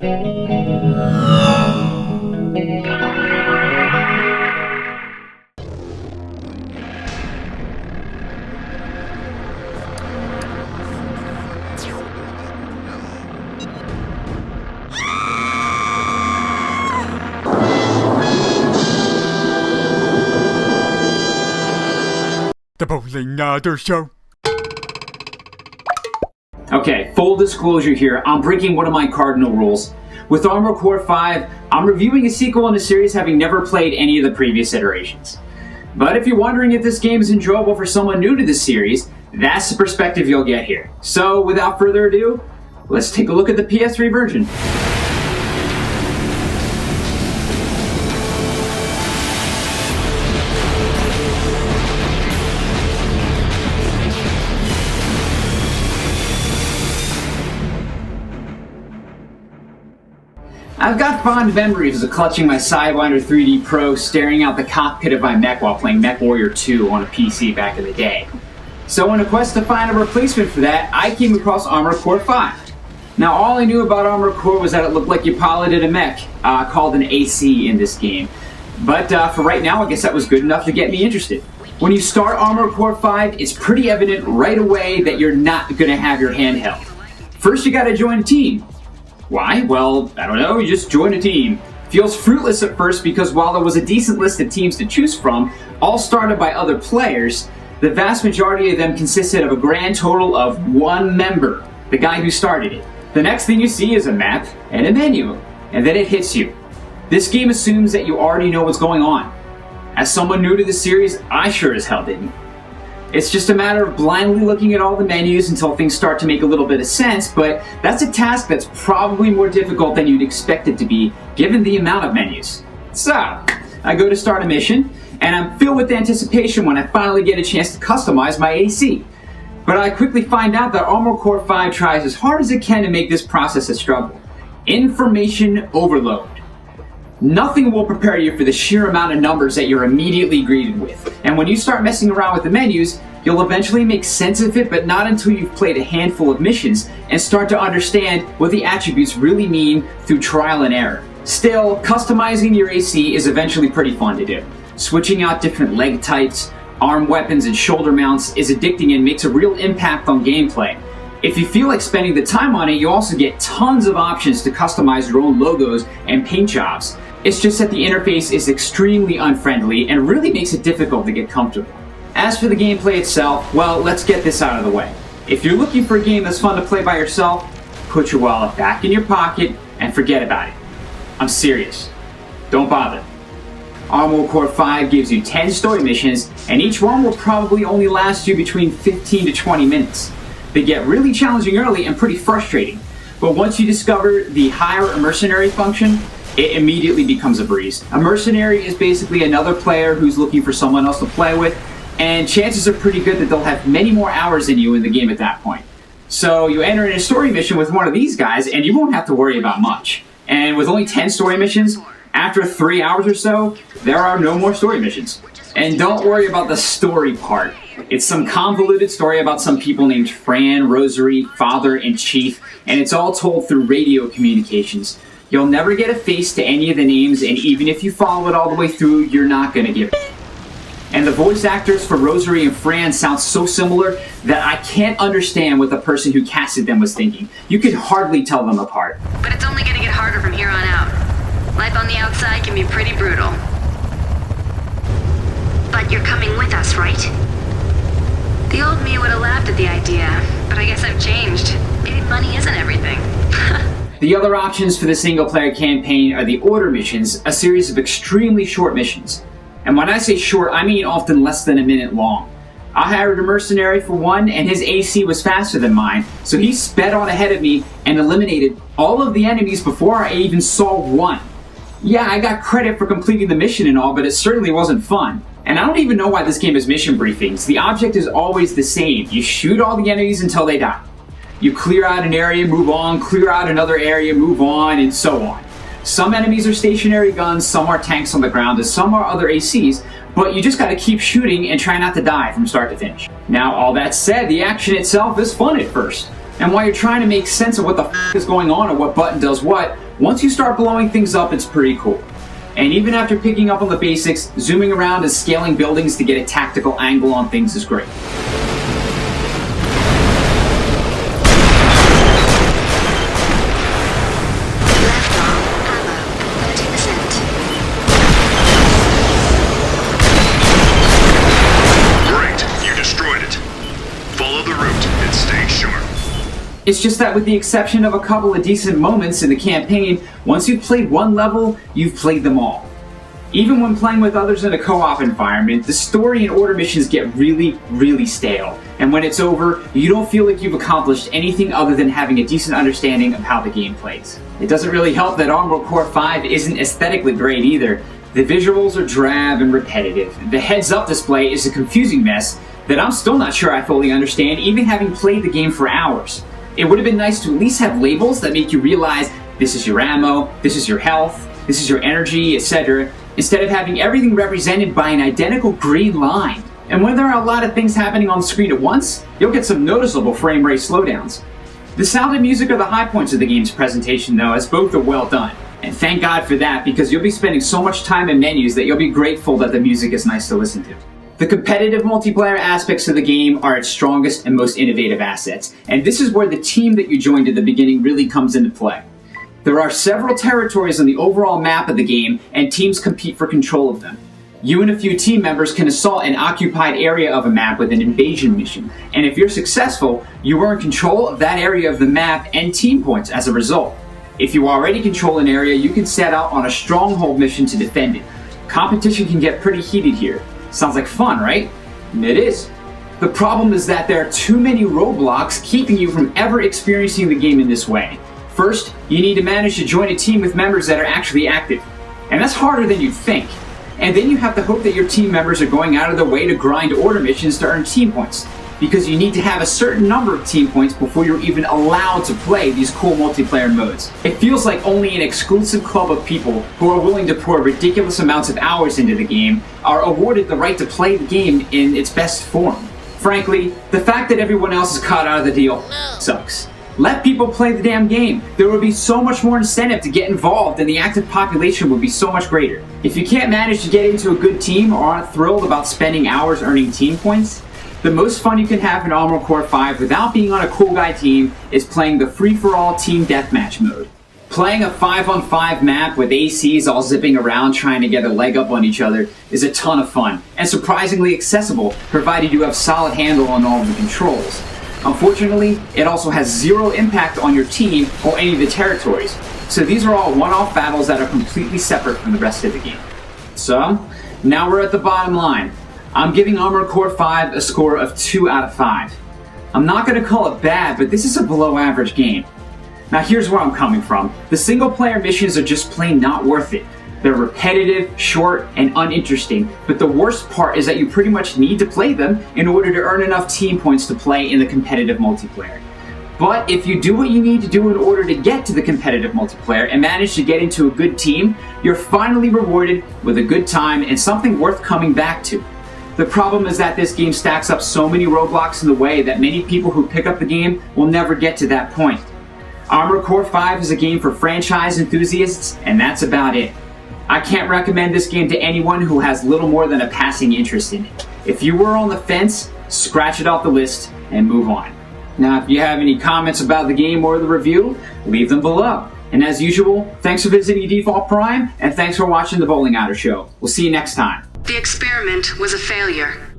The Bowlingotter Show. Okay, full disclosure here, I'm breaking one of my cardinal rules. With Armored Core 5, I'm reviewing a sequel in a series having never played any of the previous iterations. But if you're wondering if this game is enjoyable for someone new to the series, that's the perspective you'll get here. So without further ado, let's take a look at the PS3 version. I've got fond memories of clutching my Sidewinder 3D Pro, staring out the cockpit of my mech while playing MechWarrior 2 on a PC back in the day. So in a quest to find a replacement for that, I came across Armored Core 5. Now all I knew about Armored Core was that it looked like you piloted a mech, called an AC in this game. But for right now, I guess that was good enough to get me interested. When you start Armored Core 5, it's pretty evident right away that you're not going to have your hand held. First you gotta join a team. Why? Well, I don't know, you just join a team. Feels fruitless at first because while there was a decent list of teams to choose from, all started by other players, the vast majority of them consisted of a grand total of one member, the guy who started it. The next thing you see is a map and a menu, and then it hits you. This game assumes that you already know what's going on. As someone new to the series, I sure as hell didn't. It's just a matter of blindly looking at all the menus until things start to make a little bit of sense, but that's a task that's probably more difficult than you'd expect it to be, given the amount of menus. So, I go to start a mission, and I'm filled with anticipation when I finally get a chance to customize my AC. But I quickly find out that Armored Core 5 tries as hard as it can to make this process a struggle. Information overload. Nothing will prepare you for the sheer amount of numbers that you're immediately greeted with. And when you start messing around with the menus, you'll eventually make sense of it, but not until you've played a handful of missions and start to understand what the attributes really mean through trial and error. Still, customizing your AC is eventually pretty fun to do. Switching out different leg types, arm weapons, and shoulder mounts is addicting and makes a real impact on gameplay. If you feel like spending the time on it, you also get tons of options to customize your own logos and paint jobs. It's just that the interface is extremely unfriendly and really makes it difficult to get comfortable. As for the gameplay itself, well, let's get this out of the way. If you're looking for a game that's fun to play by yourself, put your wallet back in your pocket and forget about it. I'm serious. Don't bother. Armored Core 5 gives you 10 story missions, and each one will probably only last you between 15 to 20 minutes. They get really challenging early and pretty frustrating, but once you discover the hire a mercenary function, it immediately becomes a breeze. A mercenary is basically another player who's looking for someone else to play with, and chances are pretty good that they'll have many more hours than you in the game at that point. So you enter in a story mission with one of these guys, and you won't have to worry about much. And with only 10 story missions, after 3 hours or so, there are no more story missions. And don't worry about the story part. It's some convoluted story about some people named Fran, Rosary, Father, and Chief, and it's all told through radio communications. You'll never get a face to any of the names, and even if you follow it all the way through, you're not going to get it. And the voice actors for Rosary and Fran sound so similar that I can't understand what the person who casted them was thinking. You could hardly tell them apart. But it's only going to get harder from here on out. Life on the outside can be pretty brutal. But you're coming with us, right? The old me would have laughed at the idea, but I guess I've changed. Maybe money isn't everything. The other options for the single-player campaign are the Order missions, a series of extremely short missions. And when I say short, I mean often less than a minute long. I hired a mercenary for one, and his AC was faster than mine, so he sped on ahead of me and eliminated all of the enemies before I even saw one. Yeah, I got credit for completing the mission and all, but it certainly wasn't fun. And I don't even know why this game has mission briefings. The object is always the same. You shoot all the enemies until they die. You clear out an area, move on, clear out another area, move on, and so on. Some enemies are stationary guns, some are tanks on the ground, and some are other ACs, but you just gotta keep shooting and try not to die from start to finish. Now, all that said, the action itself is fun at first. And while you're trying to make sense of what the f is going on or what button does what, Once you start blowing things up, it's pretty cool. And even after picking up on the basics, zooming around and scaling buildings to get a tactical angle on things is great. Left arm, ammo, 30%. Great, you destroyed it. Follow the route and stay sharp. It's just that with the exception of a couple of decent moments in the campaign, once you've played one level, you've played them all. Even when playing with others in a co-op environment, the story and order missions get really stale. And when it's over, you don't feel like you've accomplished anything other than having a decent understanding of how the game plays. It doesn't really help that Armored Core 5 isn't aesthetically great either. The visuals are drab and repetitive. The heads-up display is a confusing mess that I'm still not sure I fully understand, even having played the game for hours. It would have been nice to at least have labels that make you realize this is your ammo, this is your health, this is your energy, etc., instead of having everything represented by an identical green line. And when there are a lot of things happening on the screen at once, you'll get some noticeable frame rate slowdowns. The sound and music are the high points of the game's presentation though, as both are well done. And thank God for that, because you'll be spending so much time in menus that you'll be grateful that the music is nice to listen to. The competitive multiplayer aspects of the game are its strongest and most innovative assets, and this is where the team that you joined at the beginning really comes into play. There are several territories on the overall map of the game, and teams compete for control of them. You and a few team members can assault an occupied area of a map with an invasion mission, and if you're successful, you earn control of that area of the map and team points as a result. If you already control an area, you can set out on a stronghold mission to defend it. Competition can get pretty heated here. Sounds like fun, right? It is. The problem is that there are too many roadblocks keeping you from ever experiencing the game in this way. First, you need to manage to join a team with members that are actually active. And that's harder than you'd think. And then you have to hope that your team members are going out of their way to grind order missions to earn team points, because you need to have a certain number of team points before you're even allowed to play these cool multiplayer modes. It feels like only an exclusive club of people who are willing to pour ridiculous amounts of hours into the game are awarded the right to play the game in its best form. Frankly, the fact that everyone else is caught out of the deal sucks. Let people play the damn game. There would be so much more incentive to get involved, and the active population would be so much greater. If you can't manage to get into a good team or aren't thrilled about spending hours earning team points, the most fun you can have in Armored Core 5 without being on a cool guy team is playing the free-for-all team deathmatch mode. Playing a 5-on-5 map with ACs all zipping around trying to get a leg up on each other is a ton of fun, and surprisingly accessible, provided you have solid handle on all of the controls. Unfortunately, it also has zero impact on your team or any of the territories, so these are all one-off battles that are completely separate from the rest of the game. So, now we're at the bottom line. I'm giving Armored Core 5 a score of 2 out of 5. I'm not going to call it bad, but this is a below average game. Now here's where I'm coming from. The single player missions are just plain not worth it. They're repetitive, short, and uninteresting, but the worst part is that you pretty much need to play them in order to earn enough team points to play in the competitive multiplayer. But if you do what you need to do in order to get to the competitive multiplayer and manage to get into a good team, you're finally rewarded with a good time and something worth coming back to. The problem is that this game stacks up so many roadblocks in the way that many people who pick up the game will never get to that point. Armored Core 5 is a game for franchise enthusiasts, and that's about it. I can't recommend this game to anyone who has little more than a passing interest in it. If you were on the fence, scratch it off the list and move on. Now, if you have any comments about the game or the review, leave them below. And as usual, thanks for visiting Default Prime, and thanks for watching the Bowlingotter Show. We'll see you next time. The experiment was a failure.